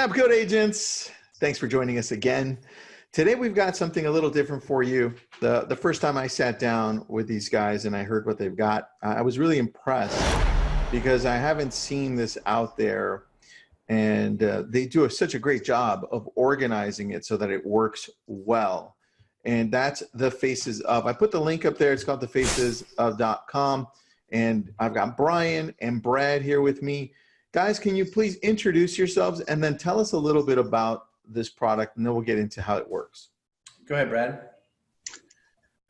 Lab Coat Agents, thanks for joining us again. Today we've got something a little different for you. The first time I sat down with these guys and I heard what they've got, I was really impressed because I haven't seen this out there, and they do such a great job of organizing it so that it works well. And that's the Faces Of. I put the link up there. It's called thefacesof.com. And I've got Brian and Brad here with me. Guys, can you please introduce yourselves and then tell us a little bit about this product, and then we'll get into how it works. Go ahead, Brad.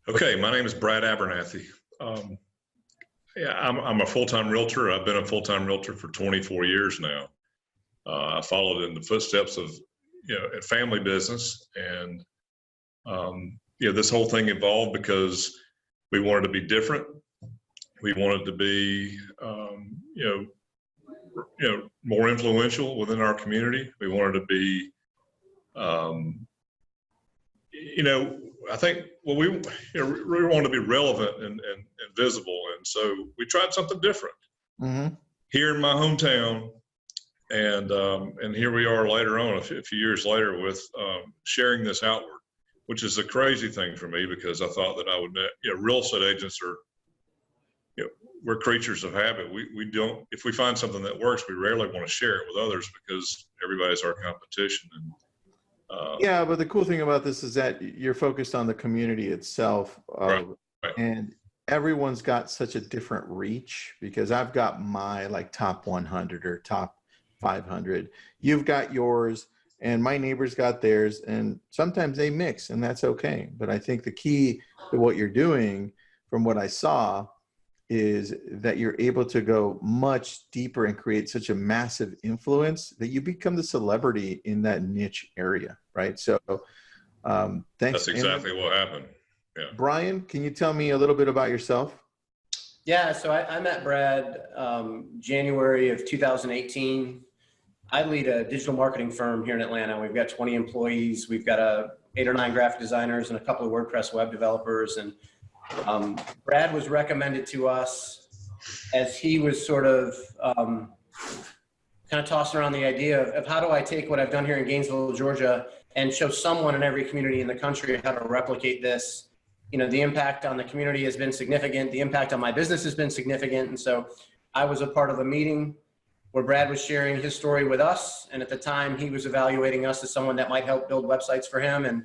Okay, my name is Brad Abernathy. I'm a full-time realtor. I've been a full-time realtor for 24 years now. I followed in the footsteps of, a family business, and this whole thing evolved because we wanted to be different. We wanted to be, more influential within our community. We wanted to be, I think, we really wanted to be relevant and visible. And so we tried something different here in my hometown. And here we are later on, a few years later, with sharing this outward, which is a crazy thing for me because I thought that I would, real estate agents are, we're creatures of habit. We don't, if we find something that works, we rarely want to share it with others because everybody's our competition. And yeah, but the cool thing about this is that you're focused on the community itself, right. And everyone's got such a different reach because I've got my top 100 or top 500. You've got yours, and my neighbors got theirs, and sometimes they mix, and that's okay. But I think the key to what you're doing, from what I saw, is that you're able to go much deeper and create such a massive influence that you become the celebrity in that niche area, right? So thanks. That's exactly what happened. Yeah. Brian, can you tell me a little bit about yourself? Yeah, so I met Brad January of 2018. I lead a digital marketing firm here in Atlanta. We've got 20 employees. We've got 8 or 9 graphic designers and a couple of WordPress web developers. And Brad was recommended to us as he was sort of kind of tossing around the idea of how do I take what I've done here in Gainesville, Georgia, and show someone in every community in the country how to replicate this. The impact on the community has been significant. The impact on my business has been significant. And so I was a part of a meeting where Brad was sharing his story with us. And at the time, he was evaluating us as someone that might help build websites for him. And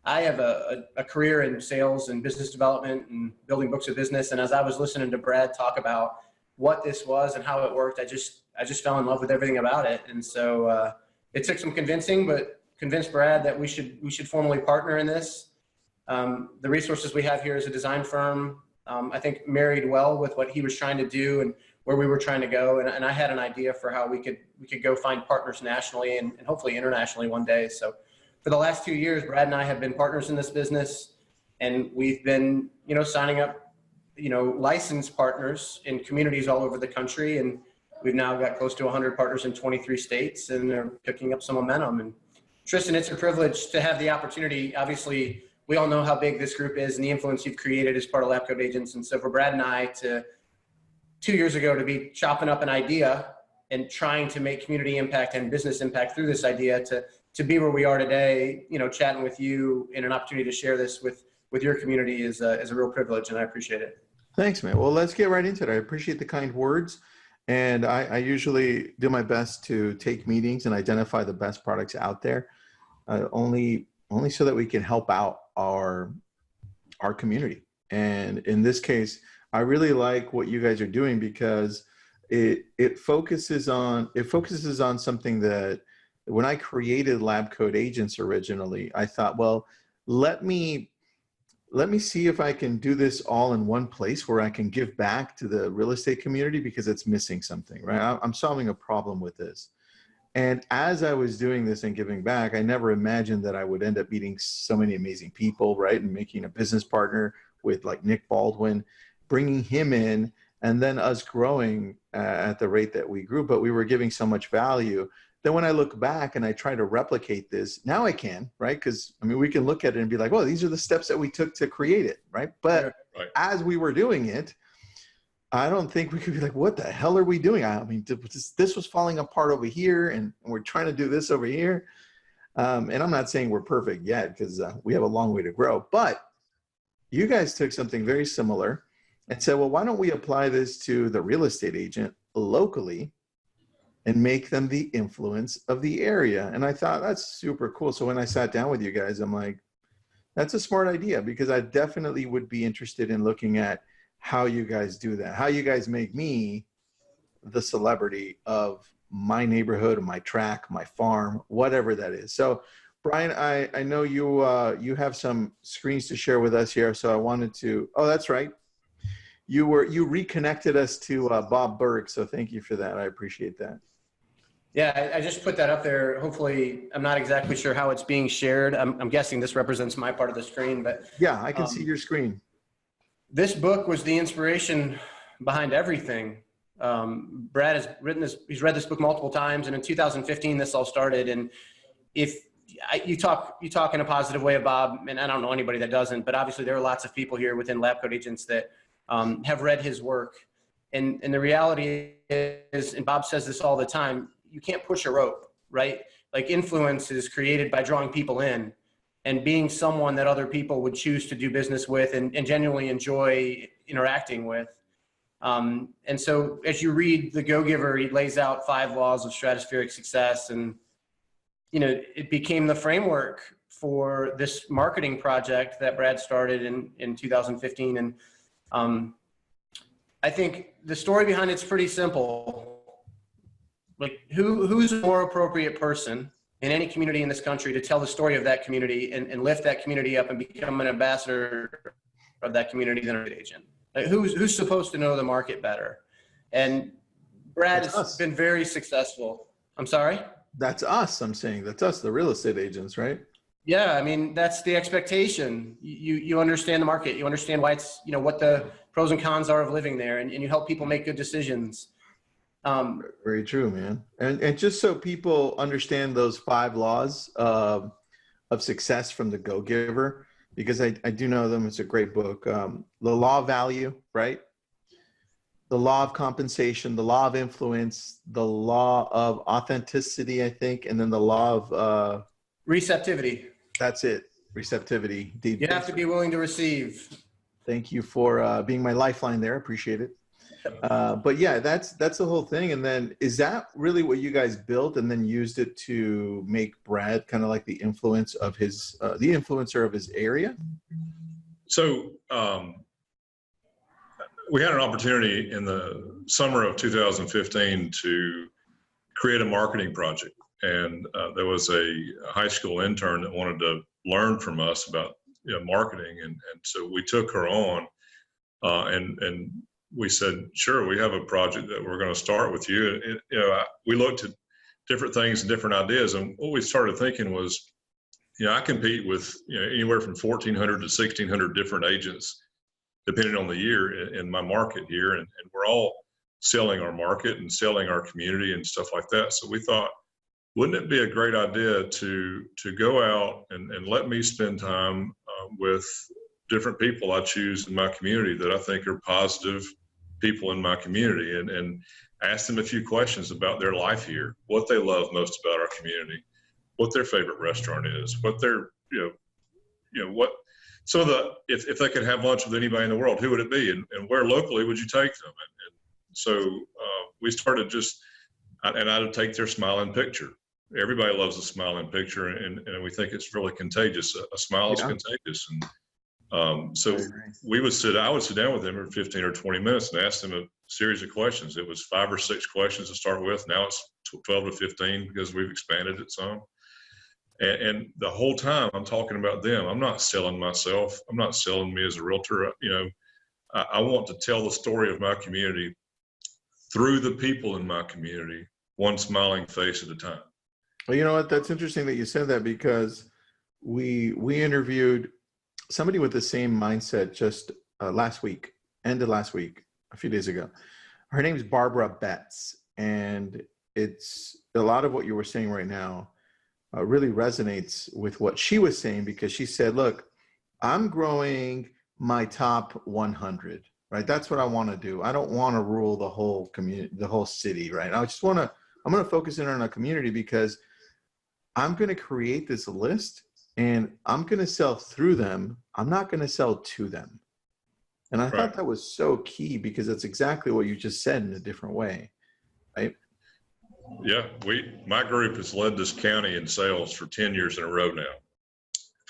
I have a career in sales and business development and building books of business. And as I was listening to Brad talk about what this was and how it worked, I just fell in love with everything about it. And so it took some convincing, but convinced Brad that we should formally partner in this. The resources we have here as a design firm, I think married well with what he was trying to do and where we were trying to go. And I had an idea for how we could go find partners nationally and hopefully internationally one day. So for the last 2 years, Brad and I have been partners in this business, and we've been, signing up, licensed partners in communities all over the country. And we've now got close to 100 partners in 23 states, and they're picking up some momentum. And Tristan, it's a privilege to have the opportunity. Obviously, we all know how big this group is and the influence you've created as part of Lab Coat Agents. And so for Brad and I to 2 years ago to be chopping up an idea and trying to make community impact and business impact through this idea to be where we are today, chatting with you and an opportunity to share this with your community is a real privilege, and I appreciate it. Thanks, man. Well, let's get right into it. I appreciate the kind words, and I usually do my best to take meetings and identify the best products out there, only so that we can help out our community. And in this case, I really like what you guys are doing because it focuses on something that when I created Lab Coat Agents originally, I thought, well, let me see if I can do this all in one place where I can give back to the real estate community because it's missing something, right? I'm solving a problem with this. And as I was doing this and giving back, I never imagined that I would end up meeting so many amazing people, right? And making a business partner with Nick Baldwin, bringing him in, and then us growing at the rate that we grew, but we were giving so much value. Then when I look back and I try to replicate this, now I can, right? Because we can look at it and be like, well, these are the steps that we took to create it, right? But as we were doing it, I don't think we could be like, what the hell are we doing? I mean, this was falling apart over here, and we're trying to do this over here. And I'm not saying we're perfect yet, because we have a long way to grow. But you guys took something very similar and said, well, why don't we apply this to the real estate agent locally and make them the influence of the area? And I thought that's super cool. So when I sat down with you guys, I'm like, that's a smart idea, because I definitely would be interested in looking at how you guys do that, how you guys make me the celebrity of my neighborhood, my track, my farm, whatever that is. So Brian, I know you have some screens to share with us here. So I wanted to, oh, that's right. You reconnected us to Bob Berg. So thank you for that. I appreciate that. Yeah, I just put that up there. Hopefully, I'm not exactly sure how it's being shared. I'm guessing this represents my part of the screen, but yeah, I can see your screen. This book was the inspiration behind everything. Brad has written this, he's read this book multiple times, and in 2015, this all started. And if you talk in a positive way of Bob, and I don't know anybody that doesn't, but obviously there are lots of people here within Lab Coat Agents that have read his work. And the reality is, and Bob says this all the time, you can't push a rope, right? Like, influence is created by drawing people in and being someone that other people would choose to do business with and genuinely enjoy interacting with. And so as you read The Go-Giver, he lays out 5 laws of stratospheric success, and, you know, it became the framework for this marketing project that Brad started in 2015. And I think the story behind it's pretty simple. Like, who's a more appropriate person in any community in this country to tell the story of that community and lift that community up and become an ambassador of that community than an agent? Like, who's supposed to know the market better? And Brad has been very successful. I'm sorry? That's us. I'm saying that's us, the real estate agents, right? Yeah, I mean, that's the expectation. You understand the market. You understand why it's, you know, what the pros and cons are of living there, and you help people make good decisions. Very true, man. And just so people understand those 5 laws of success from The Go-Giver, because I do know them. It's a great book. The law of value, right? The law of compensation, the law of influence, the law of authenticity, I think, and then the law of receptivity. That's it. Receptivity. You have to be willing to receive. Thank you for being my lifeline there. Appreciate it. But yeah, that's the whole thing. And then, is that really what you guys built and then used it to make Brad kind of like the influencer of his area? So we had an opportunity in the summer of 2015 to create a marketing project. And there was a high school intern that wanted to learn from us about, you know, marketing. And so we took her on and we said, sure, we have a project that we're going to start with you. And, you know, we looked at different things and different ideas. And what we started thinking was, you know, I compete with, you know, anywhere from 1,400 to 1,600 different agents, depending on the year in my market here. And we're all selling our market and selling our community and stuff like that. So we thought, wouldn't it be a great idea to go out and let me spend time with different people I choose in my community that I think are positive people in my community, and ask them a few questions about their life here, what they love most about our community, what their favorite restaurant is, what their, you know, what, so if they could have lunch with anybody in the world, who would it be, and where locally would you take them? And so we started and I'd take their smiling picture. Everybody loves a smiling picture, and we think it's really contagious. A smile is contagious. And so I would sit down with them for 15 or 20 minutes and ask them a series of questions. It was 5 or 6 questions to start with. Now it's 12 to 15 because we've expanded it some. And the whole time I'm talking about them. I'm not selling myself. I'm not selling me as a realtor. You know, I want to tell the story of my community through the people in my community, one smiling face at a time. Well, you know what? That's interesting that you said that, because we interviewed somebody with the same mindset just end of last week, a few days ago. Her name's Barbara Betts, and it's a lot of what you were saying right now really resonates with what she was saying, because she said, look, I'm growing my top 100. right? That's what I want to do. I don't want to rule the whole community, the whole city, right? I'm going to focus in on a community because I'm going to create this list and I'm going to sell through them. I'm not going to sell to them. And I thought that was so key because it's exactly what you just said in a different way, right? Yeah, my group has led this county in sales for 10 years in a row now.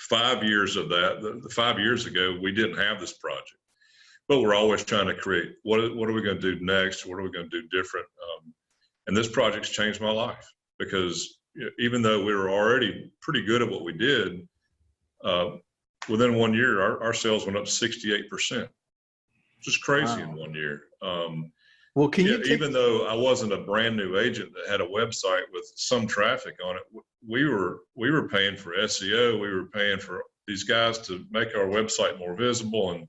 5 years of that, the 5 years ago, we didn't have this project, but we're always trying to create, what are we going to do next? What are we going to do different? And this project's changed my life because even though we were already pretty good at what we did, within 1 year, our sales went up 68%. Just crazy in 1 year. Well, can you even though I wasn't a brand new agent that had a website with some traffic on it, we were paying for SEO. We were paying for these guys to make our website more visible. And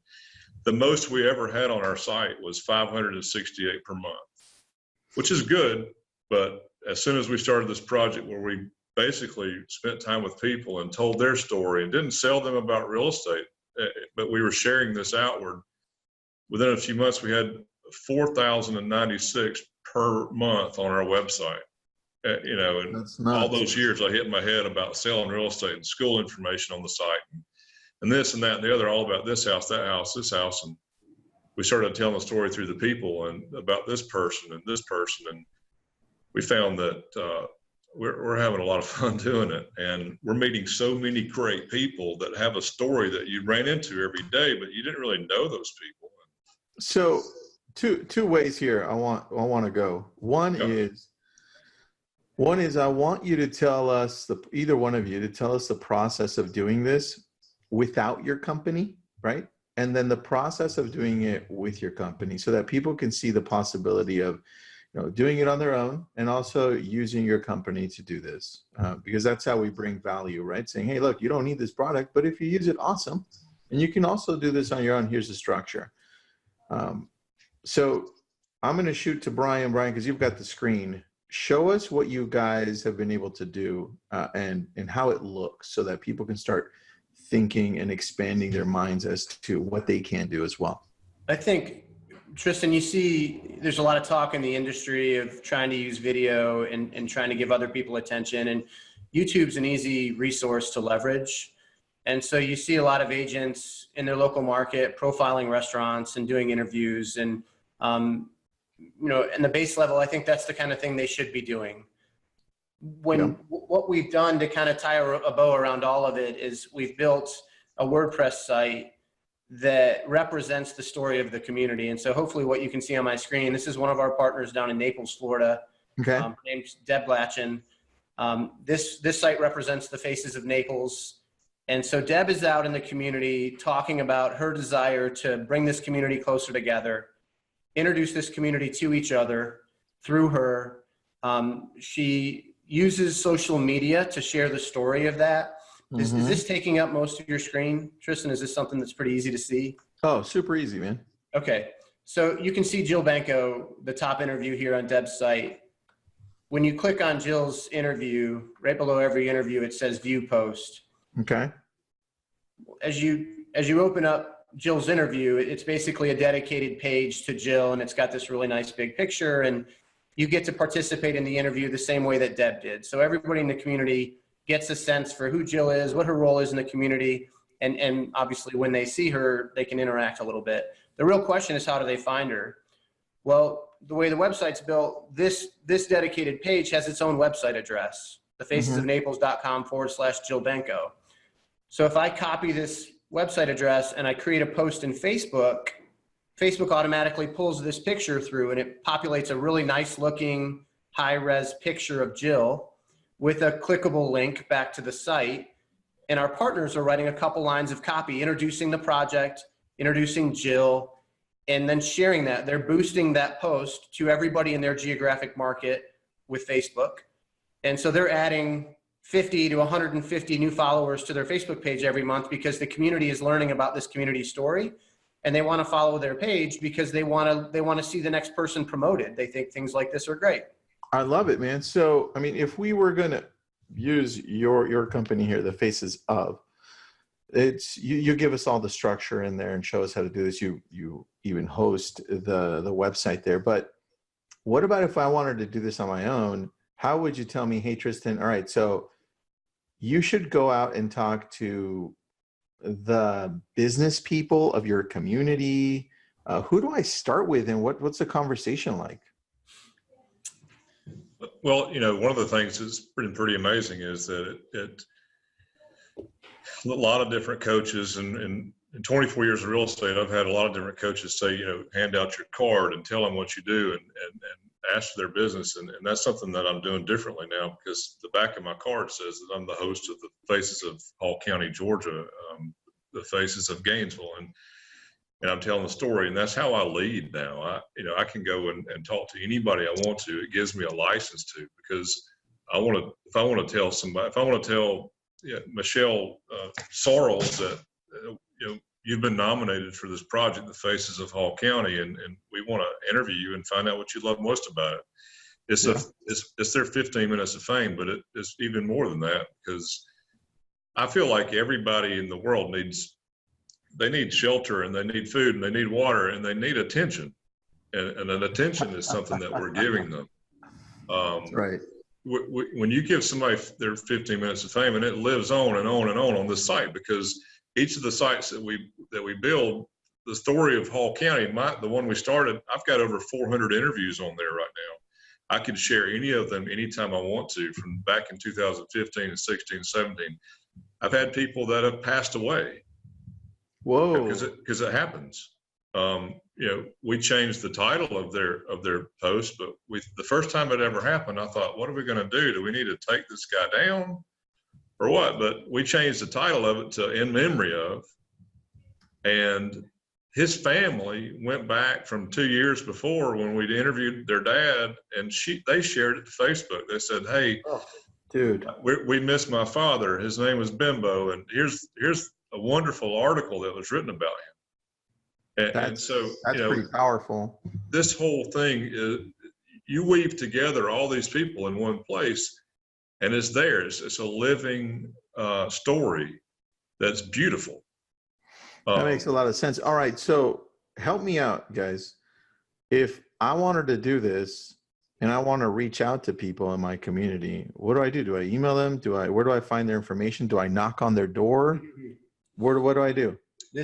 the most we ever had on our site was 568 per month, which is good. But as soon as we started this project where we basically spent time with people and told their story and didn't sell them about real estate, but we were sharing this outward, within a few months, we had 4,096 per month on our website. And all those years I hit my head about selling real estate and school information on the site and this and that and the other, all about this house, that house, this house. And we started telling the story through the people and about this person and this person. And we found that we're having a lot of fun doing it. And we're meeting so many great people that have a story that you ran into every day, but you didn't really know those people. So two ways here I want to go. One is I want you to tell us, either one of you, to tell us the process of doing this without your company, right? And then the process of doing it with your company so that people can see the possibility of doing it on their own and also using your company to do this, because that's how we bring value, right? Saying, hey, look, you don't need this product, but if you use it, awesome. And you can also do this on your own. Here's the structure. So I'm going to shoot to Brian, because you've got the screen. Show us what you guys have been able to do and how it looks so that people can start thinking and expanding their minds as to what they can do as well. I think, Tristan, you see there's a lot of talk in the industry of trying to use video and trying to give other people attention. And YouTube's an easy resource to leverage. And so you see a lot of agents in their local market profiling restaurants and doing interviews. And, in the base level, I think that's the kind of thing they should be doing. What we've done to kind of tie a bow around all of it is we've built a WordPress site that represents the story of the community. And so hopefully what you can see on my screen, this is one of our partners down in Naples, Florida. Okay. Her name's Deb Blatchen. This site represents the faces of Naples. And so Deb is out in the community talking about her desire to bring this community closer together, introduce this community to each other through her. She uses social media to share the story of that. Is this taking up most of your screen, Tristan? Is this something that's pretty easy to see? Oh, super easy, man. Okay. So you can see Jill Benko, the top interview here on Deb's site. When you click on Jill's interview, right below every interview, it says view post. Okay. As you open up Jill's interview, it's basically a dedicated page to Jill, and it's got this really nice big picture, and you get to participate in the interview the same way that Deb did. So everybody in the community gets a sense for who Jill is, what her role is in the community, and obviously when they see her, they can interact a little bit. The real question is, how do they find her? Well, the way the website's built, this dedicated page has its own website address, thefacesofnaples.com/Jill Benko. So if I copy this website address and I create a post in Facebook, Facebook automatically pulls this picture through and it populates a really nice looking high-res picture of Jill with a clickable link back to the site. And our partners are writing a couple lines of copy, introducing the project, introducing Jill, and then sharing that. They're boosting that post to everybody in their geographic market with Facebook. And so they're adding 50 to 150 new followers to their Facebook page every month because the community is learning about this community story, and they want to follow their page because they want to see the next person promoted. They think things like this are great. I love it, man. So, I mean, if we were going to use your company here, the Faces of, it's you give us all the structure in there and show us how to do this. You even host the website there. But what about if I wanted to do this on my own? How would you tell me, hey, Tristan, all right, so you should go out and talk to the business people of your community. Who do I start with, and what's the conversation like? Well, one of the things that's pretty amazing is that a lot of different coaches, and in 24 years of real estate, I've had a lot of different coaches say, hand out your card and tell them what you do and ask for their business. And that's something that I'm doing differently now, because the back of my card says that I'm the host of the Faces of Hall County, Georgia, the Faces of Gainesville. And I'm telling the story, and that's how I lead now. I can go and talk to anybody I want to. It gives me a license to, because if I want to tell somebody, if I want to tell Michelle Sorrells that, you've been nominated for this project, the Faces of Hall County, and we want to interview you and find out what you love most about it. It's their 15 minutes of fame, but it's even more than that, because I feel like everybody in the world they need shelter, and they need food, and they need water, and they need attention. And an attention is something that we're giving them. Right. When you give somebody their 15 minutes of fame, and it lives on and on and on this site, because each of the sites that we build, the story of Hall County, the one we started, I've got over 400 interviews on there right now. I could share any of them anytime I want to, from back in 2015 and 16, 17. I've had people that have passed away. Whoa. Because it happens. We changed the title of their post, but the first time it ever happened, I thought, what are we going to do? Do we need to take this guy down or what? But we changed the title of it to In Memory Of, and his family went back from 2 years before when we'd interviewed their dad, and they shared it to Facebook. They said, hey, dude, we miss my father. His name was Bimbo, and here's a wonderful article that was written about him. And so that's pretty powerful. This whole thing is, you weave together all these people in one place, and it's theirs. It's a living story that's beautiful. That makes a lot of sense. All right, so help me out, guys. If I wanted to do this and I want to reach out to people in my community, what do I do? Do I email them? Where do I find their information? Do I knock on their door? What do I do?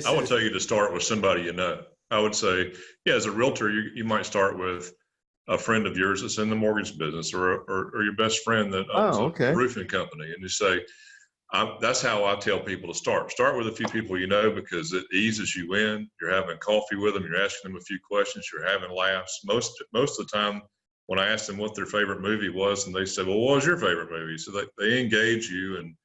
I would tell you to start with somebody you know. I would say, as a realtor, you might start with a friend of yours that's in the mortgage business, or your best friend that owns a roofing company, and you say, that's how I tell people to start. Start with a few people you know, because it eases you in. You're having coffee with them. You're asking them a few questions. You're having laughs. Most of the time, when I asked them what their favorite movie was, and they said, well, what was your favorite movie? So they engage you, and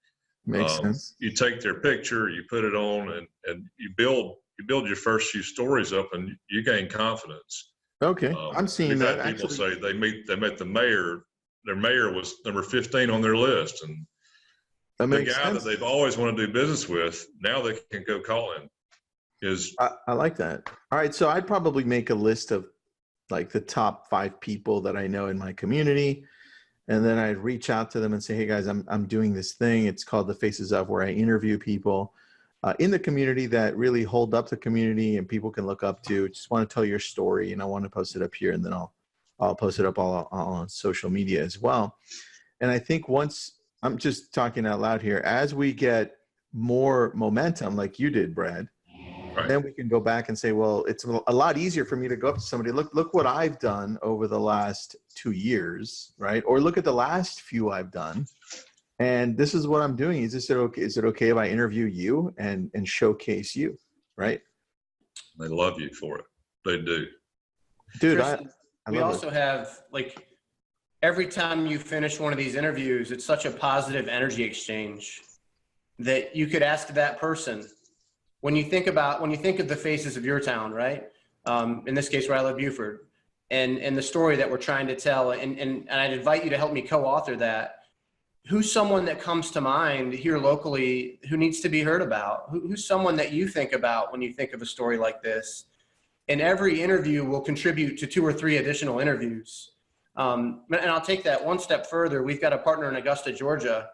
makes sense. You take their picture, you put it on, and you build your first few stories up, and you gain confidence. Okay, I'm seeing that. People say they met the mayor. Their mayor was number 15 on their list, and the guy that they've always wanted to do business with, now they can go call him. I like that. All right, so I'd probably make a list of like the top 5 people that I know in my community, and then I'd reach out to them and say, hey guys, I'm doing this thing. It's called the Faces Of, where I interview people in the community that really hold up the community and people can look up to. Just want to tell your story, and I want to post it up here, and then I'll post it up all on social media as well. And I think once, I'm just talking out loud here, as we get more momentum like you did, Brad, right, then we can go back and say, well, it's a lot easier for me to go up to somebody. Look what I've done over the last 2 years, right? Or look at the last few I've done, and this is what I'm doing. Is it okay if I interview you and showcase you, right? They love you for it. They do. Dude, Tristan, we also have, like, every time you finish one of these interviews, it's such a positive energy exchange that you could ask that person, when you think of the faces of your town, right? In this case, where I live, Buford, and the story that we're trying to tell, and I'd invite you to help me co-author that. Who's someone that comes to mind here locally who needs to be heard about? Who's someone that you think about when you think of a story like this? And every interview will contribute to 2 or 3 additional interviews. And I'll take that one step further. We've got a partner in Augusta, Georgia.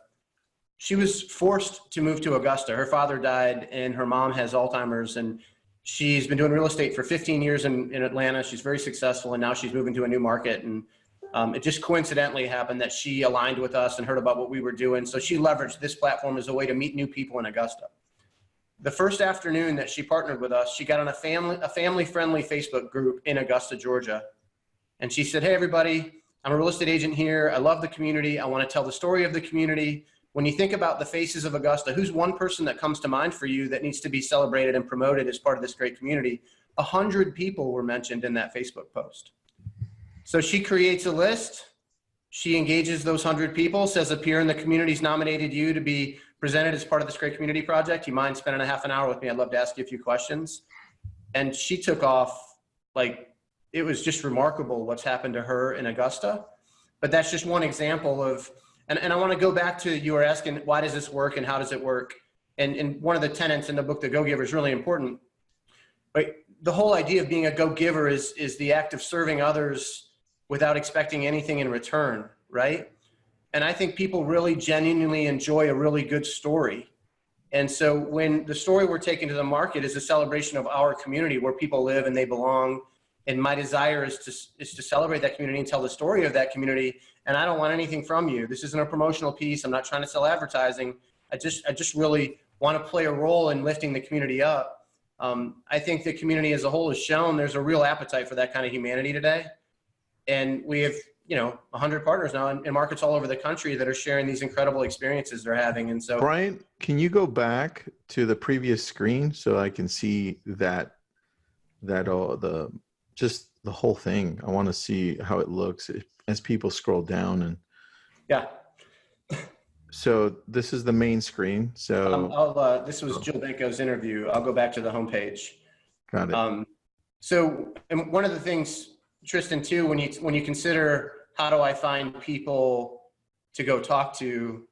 She was forced to move to Augusta. Her father died and her mom has Alzheimer's, and She's been doing real estate for 15 years in Atlanta. She's very successful, and now she's moving to a new market. And it just coincidentally happened that she aligned with us and heard about what we were doing. So she leveraged this platform as a way to meet new people in Augusta. The first afternoon that she partnered with us, she got on a family-friendly Facebook group in Augusta, Georgia. And she said, hey, everybody, I'm a real estate agent here. I love the community. I want to tell the story of the community. When you think about the faces of Augusta, who's one person that comes to mind for you that needs to be celebrated and promoted as part of this great community? 100 people were mentioned in that Facebook post. So she creates a list. She engages those 100 people, says up here in the community's nominated you to be presented as part of this great community project. You mind spending a half an hour with me? I'd love to ask you a few questions. And she took off like, it was just remarkable what's happened to her in Augusta. But that's just one example of, and I want to go back to, you were asking, why does this work and how does it work? And one of the tenets in the book, The Go-Giver, is really important. Right? The whole idea of being a go-giver is the act of serving others without expecting anything in return, right? And I think people really genuinely enjoy a really good story. And so when the story we're taking to the market is a celebration of our community where people live and they belong, and my desire is to celebrate that community and tell the story of that community. And I don't want anything from you. This isn't a promotional piece. I'm not trying to sell advertising. I just really want to play a role in lifting the community up. I think the community as a whole has shown there's a real appetite for that kind of humanity today. And we have, 100 partners now in markets all over the country that are sharing these incredible experiences they're having. And so, Brian, can you go back to the previous screen so I can see just the whole thing? I want to see how it looks as people scroll down. And yeah. So this is the main screen. So this was Jill Benko's interview. I'll go back to the homepage. Got it. So, and one of the things, Tristan, too, when you consider how do I find people to go talk to,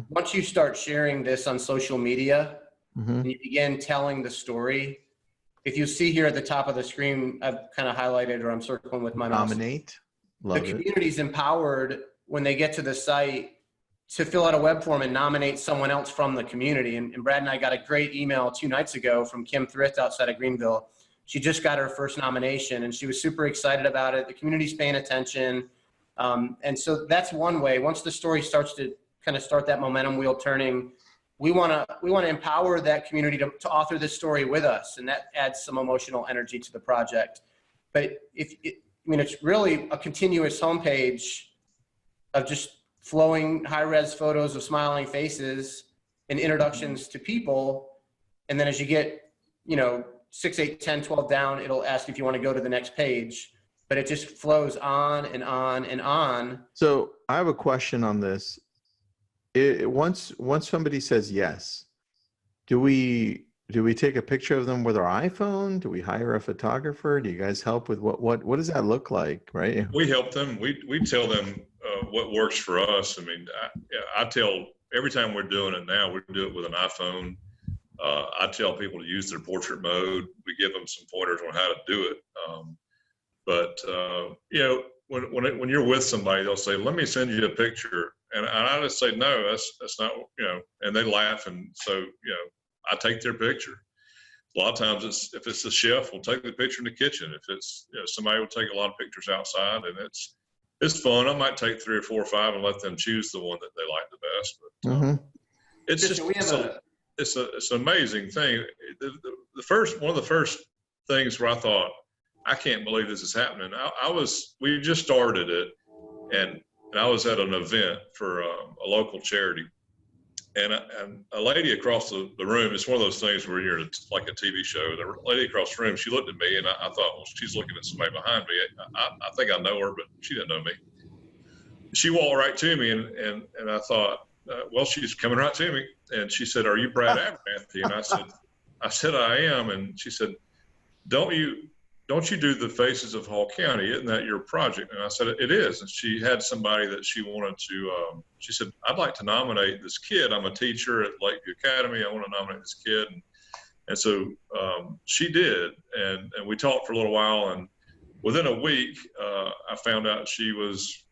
once you start sharing this on social media and you begin telling the story, if you see here at the top of the screen, I've kind of highlighted, or I'm circling with my mouse. Nominate. Love the community's empowered when they get to the site to fill out a web form and nominate someone else from the community. And Brad and I got a great email 2 nights ago from Kim Thrift outside of Greenville. She just got her first nomination and she was super excited about it. The community's paying attention. And so that's one way. Once the story starts to kind of start that momentum wheel turning, we want to empower that community to author this story with us. And that adds some emotional energy to the project. But it's really a continuous homepage of just flowing high-res photos of smiling faces and introductions to people. And then as you get, 6, 8, 10, 12 down, it'll ask if you want to go to the next page, but it just flows on and on and on. So I have a question on this. Once somebody says yes, do we take a picture of them with our iPhone? Do we hire a photographer? Do you guys help with what does that look like? Right. We help them. We tell them what works for us. I mean, I tell every time we're doing it now, we do it with an iPhone. I tell people to use their portrait mode. We give them some pointers on how to do it. When you're with somebody, they'll say, "Let me send you a picture," and I just say, "No, that's not," and they laugh, and so I take their picture. A lot of times, if it's the chef, we'll take the picture in the kitchen. If it's somebody will take a lot of pictures outside, and it's fun. I might take 3 or 4 or 5 and let them choose the one that they like the best. But it's just it's an amazing thing. One of the first things where I thought, I can't believe this is happening. We just started it, and I was at an event for a local charity, and a lady across the room, it's one of those things where you're like a TV show. The lady across the room, she looked at me, and I thought, well, she's looking at somebody behind me. I think I know her, but she didn't know me. She walked right to me, and I thought, well, she's coming right to me, and she said, "Are you Brad Abernathy?" And I said, "I am." And she said, Don't you do the faces of Hall County? Isn't that your project?" And I said, "It is." And she had somebody that she wanted to, she said, "I'd like to nominate this kid. I'm a teacher at Lakeview Academy. I want to nominate this kid." And so she did. And we talked for a little while. And within a week, I found out she was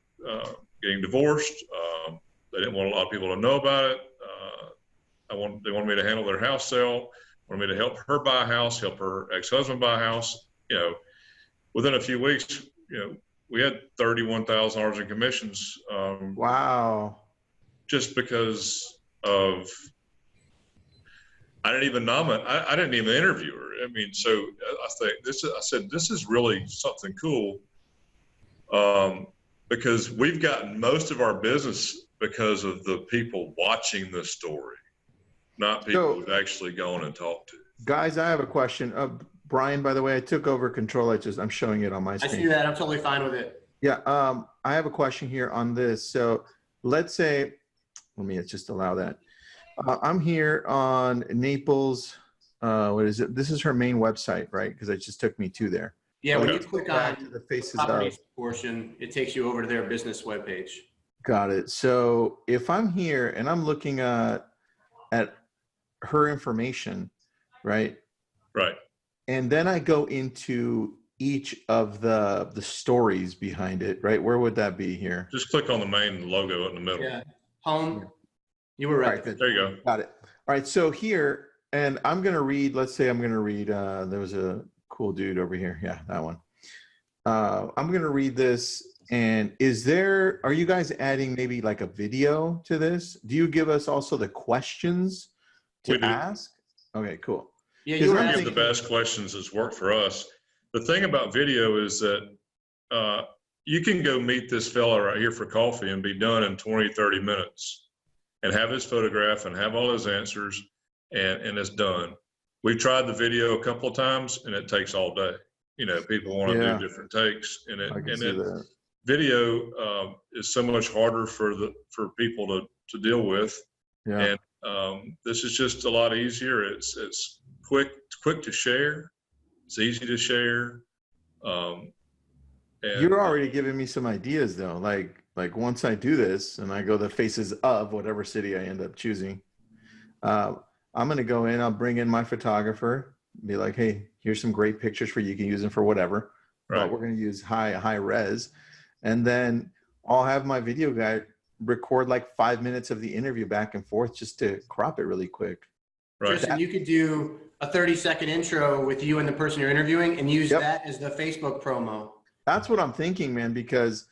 getting divorced. They didn't want a lot of people to know about it. They wanted me to handle their house sale. wanted me to help her buy a house, help her ex-husband buy a house. You know, within a few weeks, you know, we had $31,000 in commissions. Wow. Just because of, I didn't even nominate, I didn't even interview her. I mean, so I said, this is really something cool. Because we've gotten most of our business because of the people watching the story, not people who've actually gone and talked to. Guys, I have a question. Brian, by the way, I took over control. I'm showing it on my screen. I see that. I'm totally fine with it. Yeah. I have a question here on this. So let's say, let me just allow that. I'm here on Naples. What is it? This is her main website, right? Because it just took me to there. Yeah, when you click on to the faces properties portion, it takes you over to their business webpage. Got it. So if I'm here and I'm looking at her information, right? Right. And then I go into each of the stories behind it, right? Where would that be here? Just click on the main logo in the middle. Yeah. Home. You were right. Good. There you go. Got it. All right. So here, and I'm going to read, let's say I'm going to read, there was a cool dude over here. Yeah, that one. I'm going to read this. And are you guys adding maybe like a video to this? Do you give us also the questions to ask? Okay, cool. Yeah, you give the best questions that's worked for us. The thing about video is that you can go meet this fella right here for coffee and be done in 20, 30 minutes and have his photograph and have all his answers and it's done. We tried the video a couple of times and it takes all day. You know, people want to do different takes and video is so much harder for people to deal with. Yeah. And this is just a lot easier. It's quick to share. It's easy to share. And you're already giving me some ideas though. Like once I do this and I go the faces of whatever city I end up choosing, I'm going to go in, I'll bring in my photographer, be like, hey, here's some great pictures for you. You can use them for whatever. Right. But we're going to use high res. And then I'll have my video guy record like 5 minutes of the interview back and forth just to crop it really quick. Right. Tristan, you could do a 30-second intro with you and the person you're interviewing and use that as the Facebook promo. That's what I'm thinking, man, because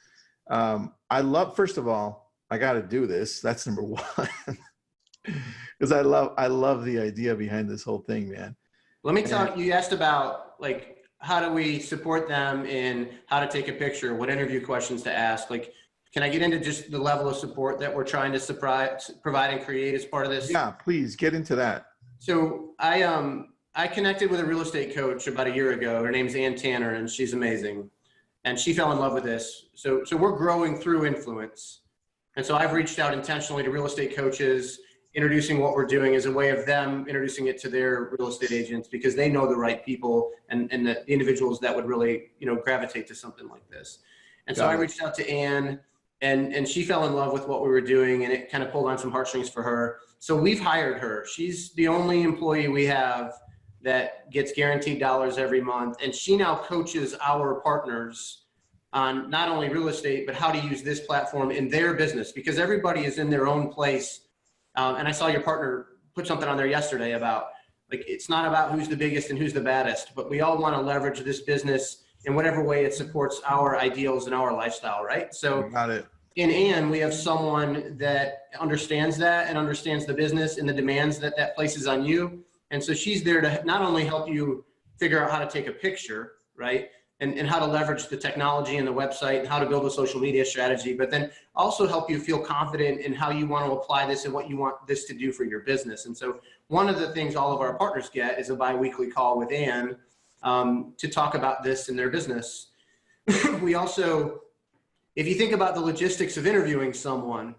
first of all, I got to do this. That's number one. Because I love the idea behind this whole thing, man. Let me tell you, you asked about like, how do we support them in how to take a picture, what interview questions to ask? Like, can I get into just the level of support that we're trying to provide and create as part of this? Yeah, please get into that. So I connected with a real estate coach about a year ago. Her name's Ann Tanner, and she's amazing. And she fell in love with this. So we're growing through influence. And so I've reached out intentionally to real estate coaches, introducing what we're doing as a way of them introducing it to their real estate agents because they know the right people and the individuals that would really, gravitate to something like this. And so I reached out to Ann and she fell in love with what we were doing and it kind of pulled on some heartstrings for her. So we've hired her. She's the only employee we have that gets guaranteed dollars every month. And she now coaches our partners on not only real estate, but how to use this platform in their business because everybody is in their own place. And I saw your partner put something on there yesterday about like, it's not about who's the biggest and who's the baddest, but we all want to leverage this business in whatever way it supports our ideals and our lifestyle, right? So got it. In Ann, we have someone that understands that and understands the business and the demands that places on you. And so she's there to not only help you figure out how to take a picture, right? And how to leverage the technology and the website and how to build a social media strategy, but then also help you feel confident in how you want to apply this and what you want this to do for your business. And so one of the things all of our partners get is a bi-weekly call with Ann to talk about this in their business. We also, if you think about the logistics of interviewing someone,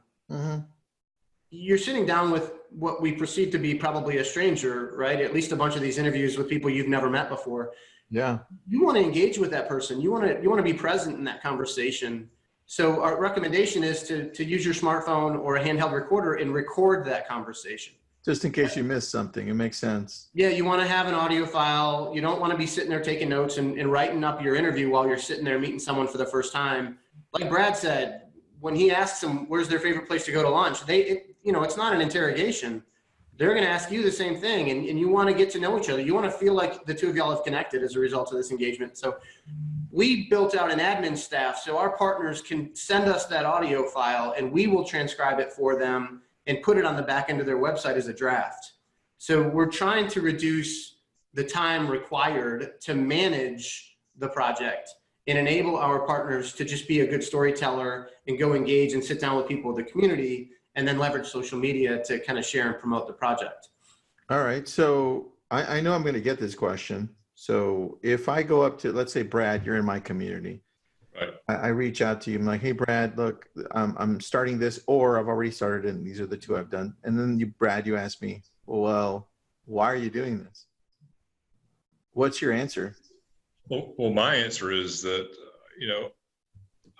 you're sitting down with what we perceive to be probably a stranger, right? At least a bunch of these interviews with people you've never met before. Yeah. You want to engage with that person. You want to be present in that conversation. So our recommendation is to use your smartphone or a handheld recorder and record that conversation. Just in case you missed something. It makes sense. Yeah. You want to have an audio file. You don't want to be sitting there taking notes and writing up your interview while you're sitting there meeting someone for the first time. Like Brad said, when he asks them, where's their favorite place to go to lunch? It's not an interrogation. they're going to ask you the same thing. And you want to get to know each other. You want to feel like the two of y'all have connected as a result of this engagement. So we built out an admin staff so our partners can send us that audio file and we will transcribe it for them and put it on the back end of their website as a draft. So we're trying to reduce the time required to manage the project and enable our partners to just be a good storyteller and go engage and sit down with people in the community and then leverage social media to kind of share and promote the project. All right. So I know I'm going to get this question. So if I go up to, let's say, Brad, you're in my community. Right. I reach out to you. I'm like, hey, Brad, look, I'm starting this, or I've already started it, and these are the two I've done. And then Brad, you ask me, well, why are you doing this? What's your answer? Well, my answer is that,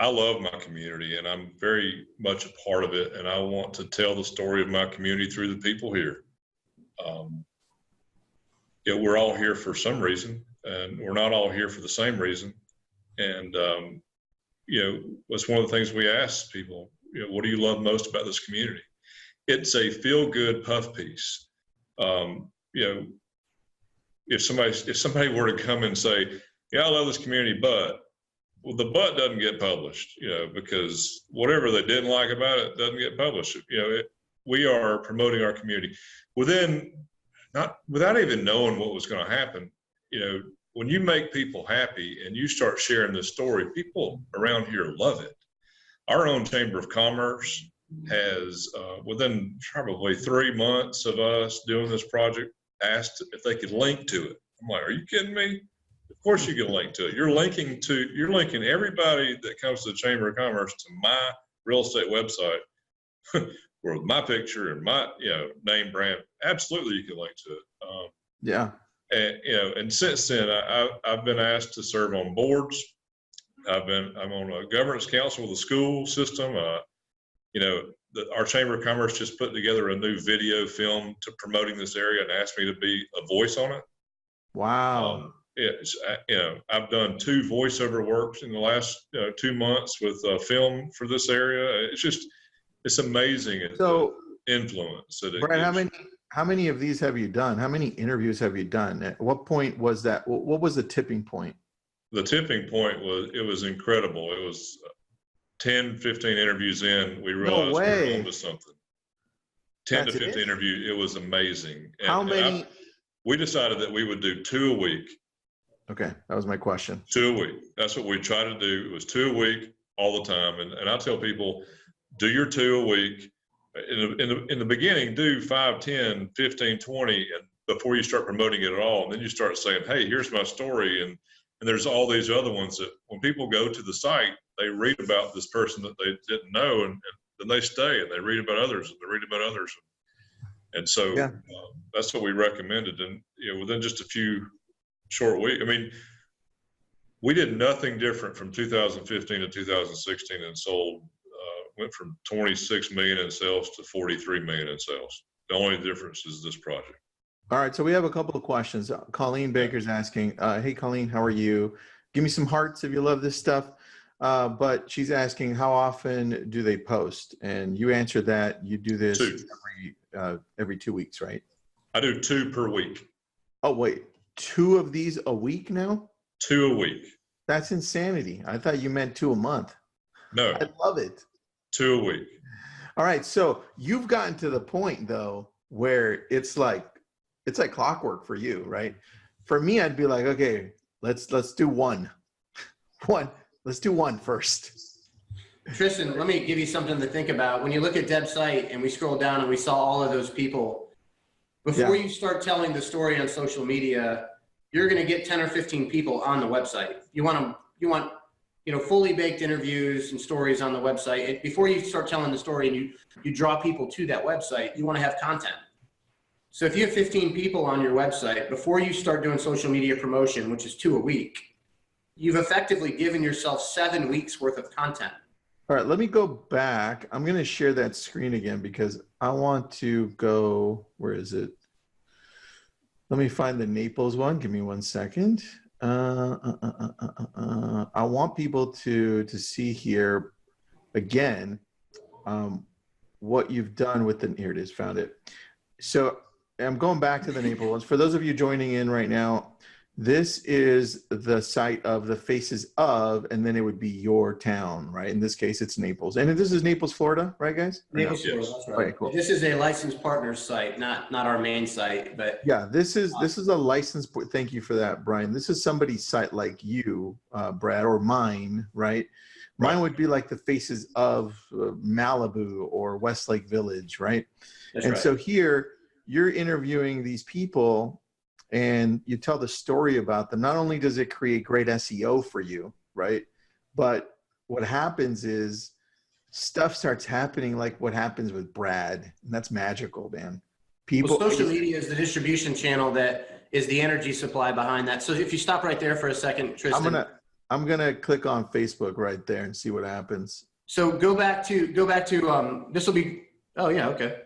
I love my community and I'm very much a part of it. And I want to tell the story of my community through the people here. We're all here for some reason and we're not all here for the same reason. And, that's one of the things we ask people, what do you love most about this community? It's a feel-good puff piece. If somebody were to come and say, yeah, I love this community, but the but doesn't get published, because whatever they didn't like about it doesn't get published. We are promoting our community without even knowing what was going to happen. When you make people happy and you start sharing this story, people around here love it. Our own Chamber of Commerce has, within probably 3 months of us doing this project, asked if they could link to it. I'm like, are you kidding me? Of course you can link to it. You're linking everybody that comes to the Chamber of Commerce to my real estate website with my picture and my name brand. Absolutely, you can link to it. Yeah. And since then, I've been asked to serve on boards. I'm on a governance council with the school system. Our Chamber of Commerce just put together a new video film to promoting this area and asked me to be a voice on it. Wow. I've done 2 voiceover works in the last 2 months with film for this area. It's amazing. So influence. Brad, how many of these have you done? How many interviews have you done? At what point was that? What was the tipping point? The tipping point was incredible. It was 10, 15 interviews in, we realized we were onto something. 10 to 15 interviews, it was amazing. And how many? We decided that we would do 2 a week. Okay, that was my question. 2 a week. That's what we tried to do. It was 2 a week all the time. And I tell people, do your 2 a week. In the beginning, do 5, 10, 15, 20, and before you start promoting it at all. And then you start saying, hey, here's my story. And there's all these other ones that when people go to the site, they read about this person that they didn't know, and then they stay and they read about others and they read about others. And so that's what we recommended. And within just a few short weeks, we did nothing different from 2015 to 2016 and sold, went from 26 million in sales to 43 million in sales. The only difference is this project. All right, so we have a couple of questions. Colleen Baker's asking, hey, Colleen, how are you? Give me some hearts if you love this stuff. But she's asking, how often do they post? And you answered that. You do this every 2 weeks, right? I do 2 per week. Oh, wait. 2 of these a week now? 2 a week. That's insanity. I thought you meant 2 a month. No. I love it. 2 a week. All right, so you've gotten to the point, though, where it's like clockwork for you, right? For me, I'd be like, okay, let's do one. Let's do one first. Tristan, let me give you something to think about. When you look at Deb's site and we scroll down and we saw all of those people, before you start telling the story on social media, you're going to get 10 or 15 people on the website. You want fully baked interviews and stories on the website. Before you start telling the story and you draw people to that website, you want to have content. So if you have 15 people on your website, before you start doing social media promotion, which is 2 a week, you've effectively given yourself 7 weeks worth of content. All right, let me go back. I'm going to share that screen again because I want to go, where is it? Let me find the Naples one. Give me 1 second. I want people to see here again what you've done with the, here it is, found it. So I'm going back to the Naples ones. For those of you joining in right now, this is the site of the faces of, and then it would be your town, right? In this case, it's Naples. And this is Naples, Florida, right, guys? Naples, Florida, that's right. Okay, cool. This is a licensed partners site, not our main site, but yeah, this is a licensed. Thank you for that, Brian. This is somebody's site like you, Brad, or mine, right? Mine would be like the faces of Malibu or Westlake Village, right? That's and right. So here you're interviewing these people and you tell the story about them. Not only does it create great SEO for you, right? But what happens is stuff starts happening like what happens with Brad. And that's magical, man. People, well, social media is the distribution channel that is the energy supply behind that. So if you stop right there for a second, Tristan. I'm gonna click on Facebook right there and see what happens. So go back to this will be, oh yeah, okay.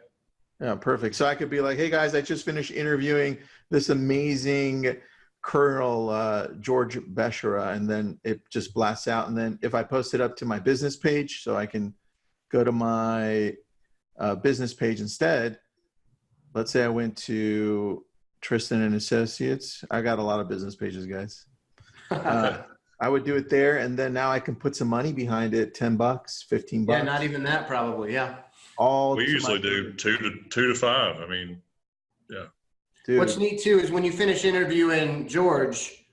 Yeah, perfect. So I could be like, hey guys, I just finished interviewing this amazing Colonel George Beshara, and then it just blasts out. And then if I post it up to my business page, so I can go to my business page instead. Let's say I went to Tristan and Associates. I got a lot of business pages, guys. I would do it there, and then now I can put some money behind it, $10, $15. Yeah, not even that probably, yeah. We usually do two to five. I mean, yeah. Dude. What's neat too is when you finish interviewing George,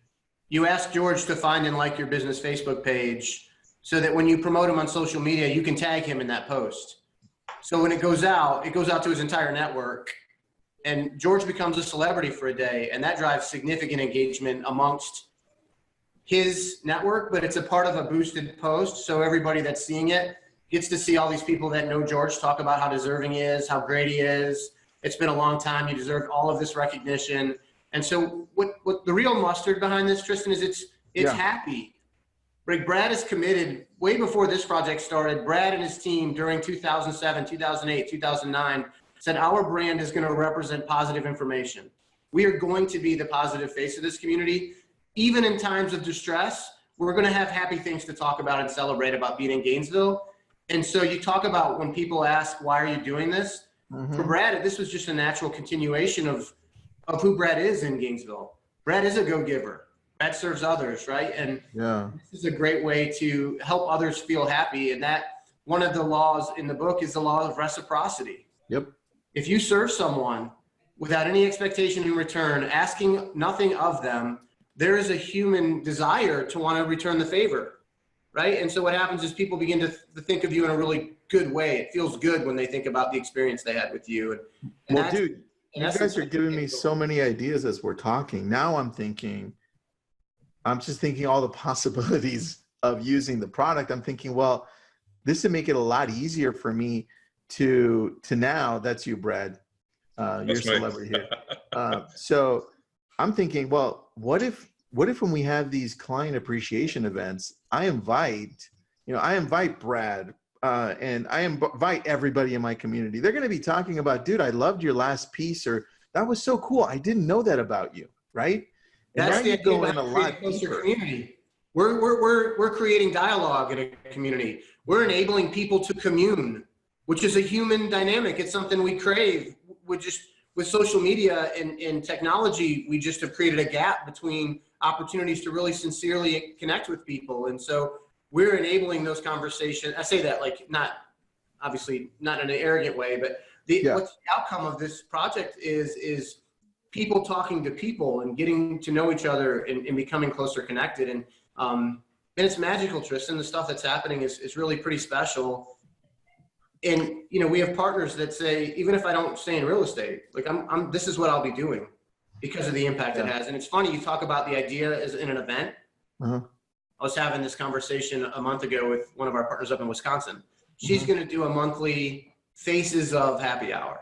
you ask George to find and like your business Facebook page so that when you promote him on social media, you can tag him in that post. So when it goes out to his entire network, and George becomes a celebrity for a day, and that drives significant engagement amongst his network, but it's a part of a boosted post. So everybody that's seeing it gets to see all these people that know George talk about how deserving he is, how great he is. It's been a long time. You deserve all of this recognition. And so what the real mustard behind this, Tristan, is it's happy. Like Brad is committed way before this project started. Brad and his team during 2007, 2008, 2009 said our brand is going to represent positive information. We are going to be the positive face of this community. Even in times of distress, we're going to have happy things to talk about and celebrate about being in Gainesville. And so you talk about when people ask, why are you doing this? For Brad, this was just a natural continuation of who Brad is in Gainesville. Brad is a go-giver. Brad serves others, right? And this is a great way to help others feel happy. And that one of the laws in the book is the law of reciprocity. Yep. If you serve someone without any expectation in return, asking nothing of them, there is a human desire to want to return the favor, right? And so what happens is people begin to think of you in a really good way. It feels good when they think about the experience they had with you. And well, dude, you guys are giving me so many ideas as we're talking. Now I'm just thinking all the possibilities of using the product. I'm thinking, well, this would make it a lot easier for me to now, that's you, Brad, you're celebrity here. So I'm thinking, well, what if when we have these client appreciation events, I invite Brad and I invite everybody in my community. They're going to be talking about, dude, I loved your last piece, or that was so cool. I didn't know that about you, right? And that's the idea go in a lot deeper. Community. We're creating dialogue in a community. We're enabling people to commune, which is a human dynamic. It's something we crave. With social media and technology, we just have created a gap between opportunities to really sincerely connect with people. And so we're enabling those conversations. I say that like obviously not in an arrogant way, but what the outcome of this project is people talking to people and getting to know each other and becoming closer connected. And it's magical, Tristan. The stuff that's happening is really pretty special. And, we have partners that say, even if I don't stay in real estate, like this is what I'll be doing because of the impact it has. And it's funny, you talk about the idea as in an event. I was having this conversation a month ago with one of our partners up in Wisconsin. She's going to do a monthly Faces of Happy Hour.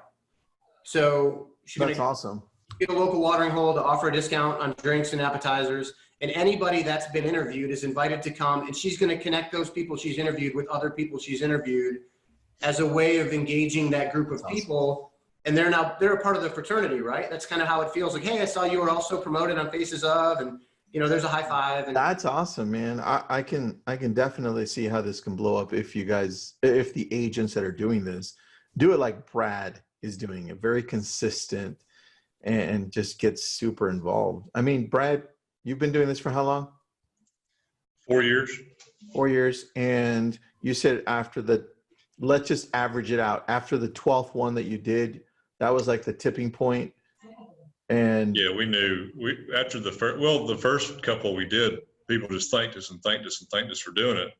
So that's awesome. Get a local watering hole to offer a discount on drinks and appetizers. And anybody that's been interviewed is invited to come, and she's going to connect those people she's interviewed with other people she's interviewed as a way of engaging that group of people. And they're a part of the fraternity, right? That's kind of how it feels. Like, hey, I saw you were also promoted on Faces of, and there's a high five. And that's awesome, man. I can definitely see how this can blow up if the agents that are doing this do it like Brad is doing it, very consistent, and just gets super involved. I mean, Brad, you've been doing this for how long? 4 years. 4 years. And you said let's just average it out. After the 12th one that you did, that was like the tipping point. And yeah, we knew after the first couple we did, people just thanked us for doing it.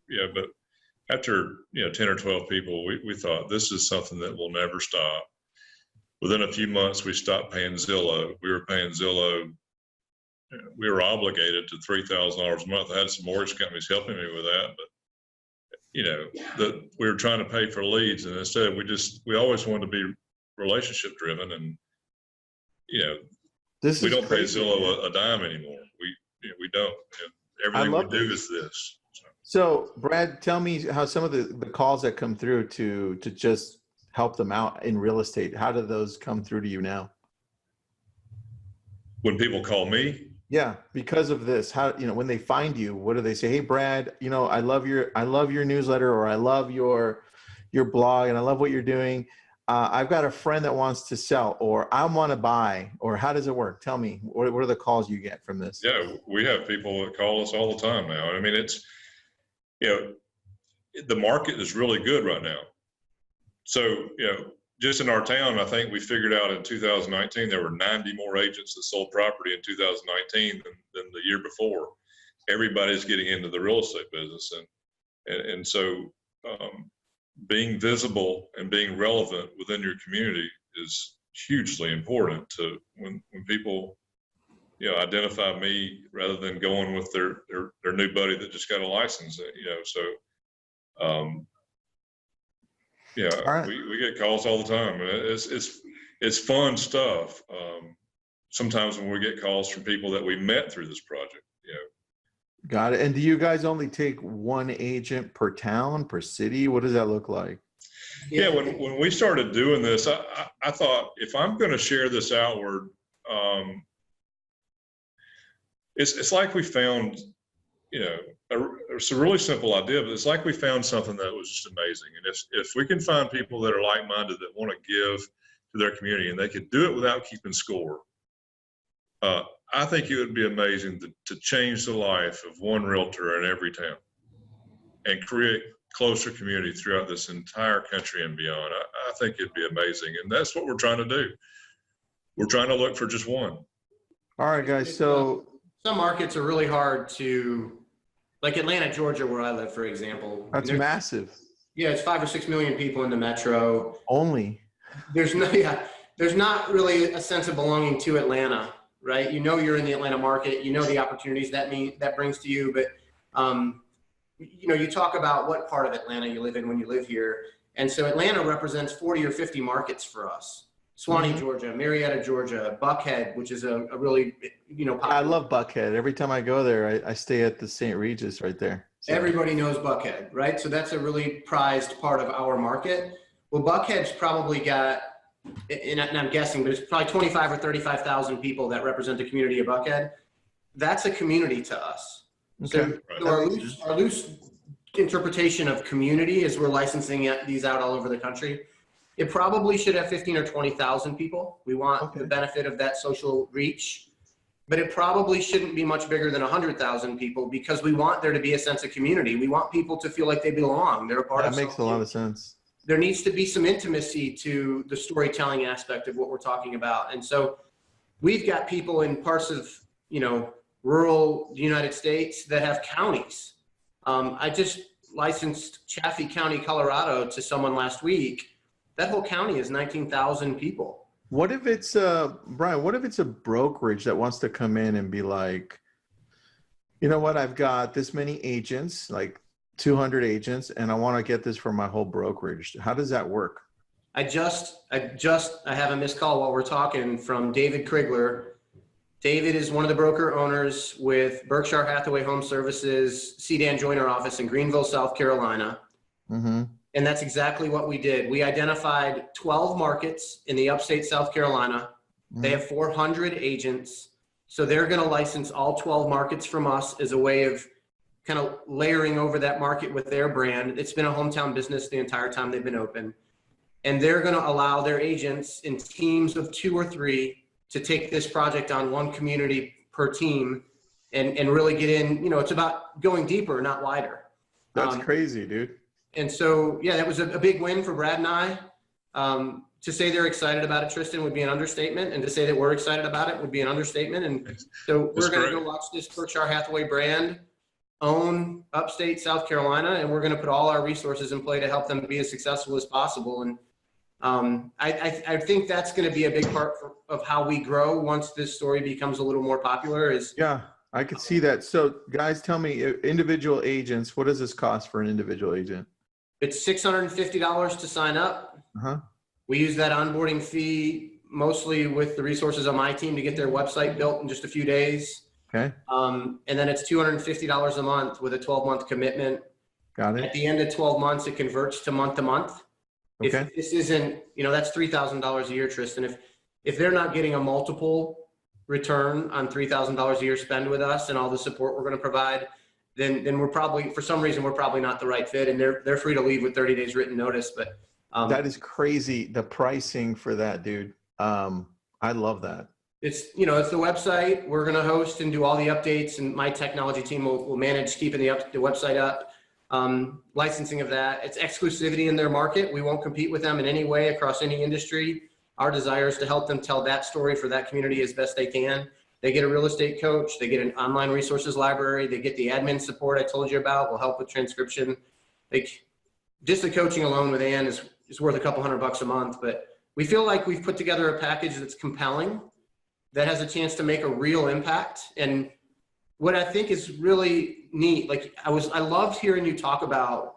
And but after 10 or 12 people, we thought this is something that will never stop. Within a few months, we stopped paying Zillow. We were paying Zillow. We were obligated to $3,000 a month. I had some mortgage companies helping me with that, but we were trying to pay for leads, and instead we always wanted to be relationship driven, and we don't pay Zillow a dime anymore. We don't. And everything we do is this. So Brad, tell me how some of the calls that come through to just help them out in real estate, how do those come through to you now? When people call me? Yeah, because of this, how, when they find you, what do they say? Hey, Brad, I love your newsletter, or I love your blog, and I love what you're doing. I've got a friend that wants to sell, or I want to buy, or how does it work? Tell me, what are the calls you get from this? Yeah, we have people that call us all the time now. I mean, it's, the market is really good right now. So, just in our town, I think we figured out in 2019, there were 90 more agents that sold property in 2019 than the year before. Everybody's getting into the real estate business. And so being visible and being relevant within your community is hugely important to when people, identify me rather than going with their new buddy that just got a license, Yeah, right. We get calls all the time. It's fun stuff. Sometimes when we get calls from people that we met through this project, Got it. And do you guys only take one agent per town, per city? What does that look like? Yeah, when we started doing this, I thought, if I'm going to share this outward, it's like we found, it's a really simple idea, but it's like we found something that was just amazing. And if we can find people that are like-minded, that want to give to their community, and they could do it without keeping score, I think it would be amazing to change the life of one realtor in every town and create closer community throughout this entire country and beyond. I think it'd be amazing. And that's what we're trying to do. We're trying to look for just one. All right, guys. So some markets are really hard to, like Atlanta, Georgia, where I live, for example. That's massive. Yeah, it's 5 or 6 million people in the metro. Only. There's not really a sense of belonging to Atlanta, right? You're in the Atlanta market. The opportunities that brings to you, but you talk about what part of Atlanta you live in when you live here, and so Atlanta represents 40 or 50 markets for us. Swanee, Georgia, Marietta, Georgia, Buckhead, which is a really, popular. I love Buckhead. Every time I go there, I stay at the St. Regis right there. So. Everybody knows Buckhead, right? So that's a really prized part of our market. Well, Buckhead's probably got, and I'm guessing, but it's probably 25 or 35,000 people that represent the community of Buckhead. That's a community to us. Okay. So our loose interpretation of community is we're licensing these out all over the country. It probably should have 15 or 20,000 people. We want the benefit of that social reach, but it probably shouldn't be much bigger than 100,000 people, because we want there to be a sense of community. We want people to feel like they belong. They're a part of something. That makes a lot of sense. There needs to be some intimacy to the storytelling aspect of what we're talking about. And so we've got people in parts of, rural United States that have counties. I just licensed Chaffee County, Colorado to someone last week. That whole county is 19,000 people. What if it's Brian, what if it's a brokerage that wants to come in and be like, you know what, I've got this many agents, like 200 agents, and I want to get this for my whole brokerage. How does that work? I have a missed call while we're talking from David Krigler. David is one of the broker owners with Berkshire Hathaway Home Services, C-Dan Joyner office in Greenville, South Carolina. Mm-hmm. And that's exactly what we did. We identified 12 markets in the upstate South Carolina. Mm-hmm. They have 400 agents. So they're going to license all 12 markets from us as a way of kind of layering over that market with their brand. It's been a hometown business the entire time they've been open. and they're going to allow their agents in teams of 2 or 3 to take this project on one community per team and really get in. You know, it's about going deeper, not wider. That's crazy, dude. And so, yeah, that was a big win for Brad and I. To say they're excited about it, Tristan, would be an understatement. And to say that we're excited about it would be an understatement. And so we're going to go watch this Berkshire Hathaway brand own upstate South Carolina, and we're going to put all our resources in play to help them be as successful as possible. And I think that's going to be a big part of how we grow once this story becomes a little more popular. Yeah, I could see that. So guys, tell me, individual agents, what does this cost for an individual agent? It's $650 to sign up. Uh-huh. We use that onboarding fee mostly with the resources on my team to get their website built in just a few days. Okay. And then it's $250 a month with a 12-month commitment. Got it. At the end of 12 months, it converts to month to month. Okay. If this isn't, you know, that's $3,000 a year, Tristan. If they're not getting a multiple return on $3,000 a year spend with us and all the support we're going to provide, then we're probably, for some reason, we're probably not the right fit, and they're free to leave with 30 days written notice. But that is crazy. The pricing for that, dude. I love that. It's, you know, it's the website. We're going to host and do all the updates, and my technology team will manage keeping the website up, licensing of that. It's exclusivity in their market. We won't compete with them in any way across any industry. Our desire is to help them tell that story for that community as best they can. They get a real estate coach. They get an online resources library. They get the admin support I told you about. We'll help with transcription. Like, just the coaching alone with Ann is worth a couple $100 a month. But we feel like we've put together a package that's compelling, that has a chance to make a real impact. And what I think is really neat, like I loved hearing you talk about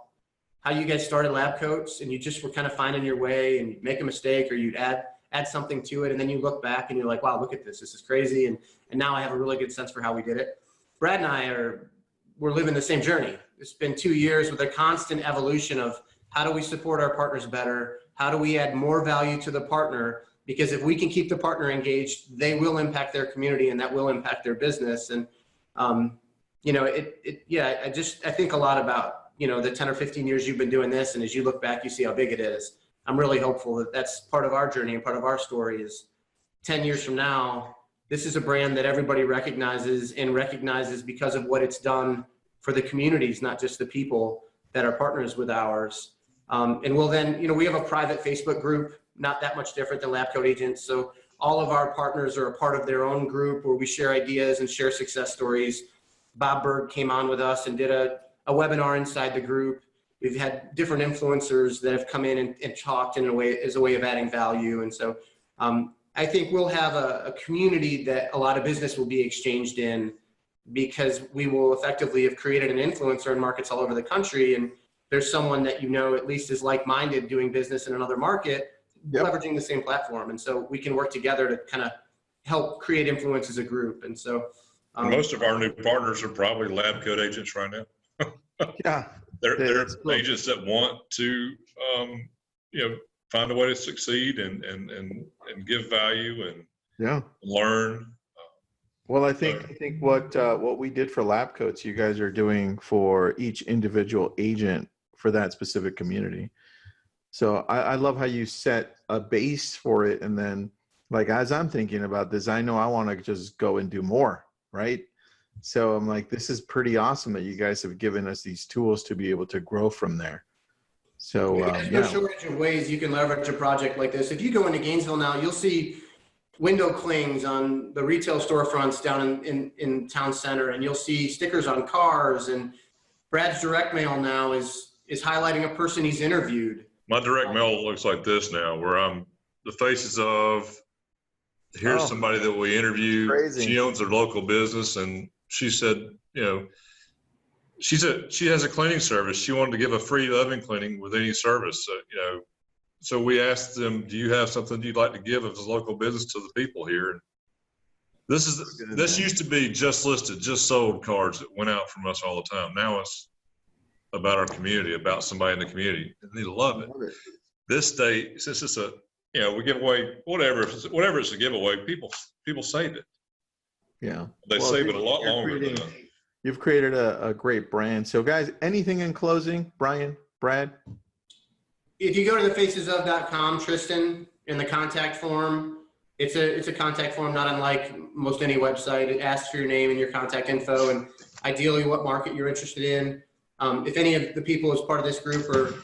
how you guys started Lab Coats and you just were kind of finding your way, and you'd make a mistake or you'd add something to it. And then you look back and you're like, wow, look at this. This is crazy. And now I have a really good sense for how we did it. Brad and I we're living the same journey. It's been 2 years with a constant evolution of how do we support our partners better? How do we add more value to the partner? Because if we can keep the partner engaged, they will impact their community, and that will impact their business. And, you know, I think a lot about, you know, the 10 or 15 years you've been doing this. And as you look back, you see how big it is. I'm really hopeful that that's part of our journey and part of our story is 10 years from now, this is a brand that everybody recognizes because of what it's done for the communities, not just the people that are partners with ours. And we'll then, you know, we have a private Facebook group, not that much different than Lab Coat Agents. So all of our partners are a part of their own group where we share ideas and share success stories. Bob Berg came on with us and did a webinar inside the group. We've had different influencers that have come in and talked in a way as a way of adding value. And so I think we'll have a community that a lot of business will be exchanged in, because we will effectively have created an influencer in markets all over the country. And there's someone that, you know, at least is like-minded doing business in another market, leveraging the same platform. And so we can work together to kind of help create influence as a group. And so most of our new partners are probably Lab Coat agents right now. Yeah. They're agents that want to, you know, find a way to succeed and give value and learn. Well, I think what we did for Lab Coats, you guys are doing for each individual agent for that specific community. So I love how you set a base for it, and then, like, as I'm thinking about this, I know I want to just go and do more, right? So I'm like, this is pretty awesome that you guys have given us these tools to be able to grow from there. So there's no shortage of ways you can leverage a project like this. If you go into Gainesville now, you'll see window clings on the retail storefronts down in town center, and you'll see stickers on cars. And Brad's direct mail now is highlighting a person he's interviewed. My direct mail looks like this now, where I'm the faces of, here's somebody that we interviewed. Crazy. She owns her local business, and she said, you know, she has a cleaning service. She wanted to give a free oven cleaning with any service. So, you know, so we asked them, do you have something you'd like to give as a local business to the people here? And this used to be just listed, just sold cards that went out from us all the time. Now it's about our community, about somebody in the community, and they love it. This state, since it's a, you know, we give away whatever it's a giveaway, people save it. Yeah, they save it a lot longer than that. You've created a great brand. So guys, anything in closing, Brian, Brad? If you go to the facesof.com, Tristan, in the contact form, it's a contact form not unlike most any website. It asks for your name and your contact info and ideally what market you're interested in. If any of the people as part of this group are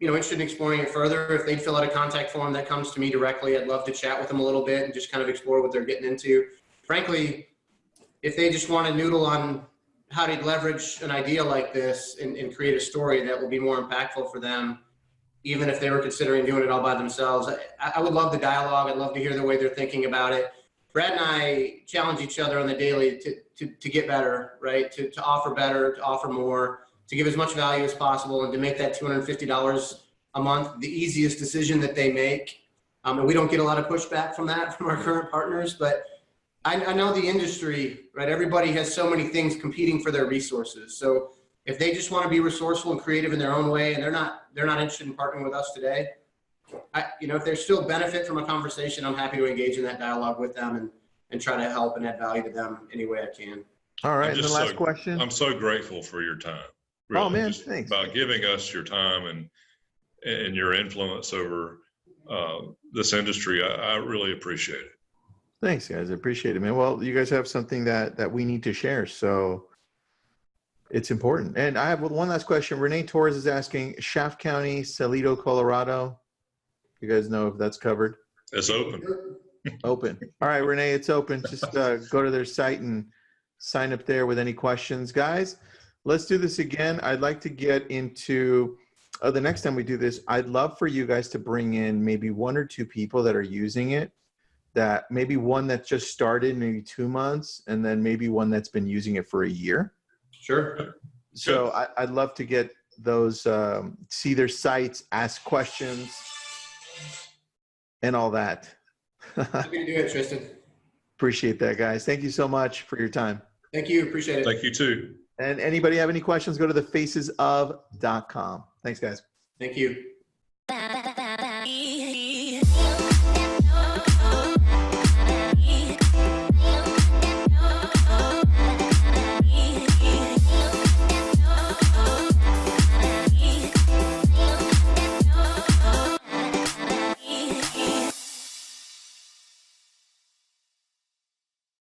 interested in exploring it further, if they'd fill out a contact form that comes to me directly, I'd love to chat with them a little bit and just kind of explore what they're getting into. Frankly, if they just want to noodle on how to leverage an idea like this and create a story that will be more impactful for them, even if they were considering doing it all by themselves, I would love the dialogue. I'd love to hear the way they're thinking about it. Brad and I challenge each other on the daily to get better, right? To offer better, to offer more, to give as much value as possible, and to make that $250 a month the easiest decision that they make. And we don't get a lot of pushback from that from our current partners, but I know the industry, right? Everybody has so many things competing for their resources. So if they just want to be resourceful and creative in their own way, and they're not interested in partnering with us today, if there's still benefit from a conversation, I'm happy to engage in that dialogue with them and try to help and add value to them any way I can. All right. And the last question. I'm so grateful for your time. Really. Oh man, just thanks. About giving us your time and your influence over this industry. I really appreciate it. Thanks, guys. I appreciate it, man. Well, you guys have something that we need to share, so it's important. And I have one last question. Renee Torres is asking, Shaft County, Salito, Colorado. You guys know if that's covered? It's open. Open. All right, Renee, it's open. Just go to their site and sign up there with any questions. Guys, let's do this again. I'd like to get into the next time we do this, I'd love for you guys to bring in maybe 1 or 2 people that are using it, that maybe one that just started maybe 2 months, and then maybe one that's been using it for a year. Sure. So I'd love to get those, see their sites, ask questions, and all that. Happy to do it, Tristan. Appreciate that, guys. Thank you so much for your time. Thank you. Appreciate it. Thank you too. And anybody have any questions, go to thefacesof.com. Thanks, guys. Thank you.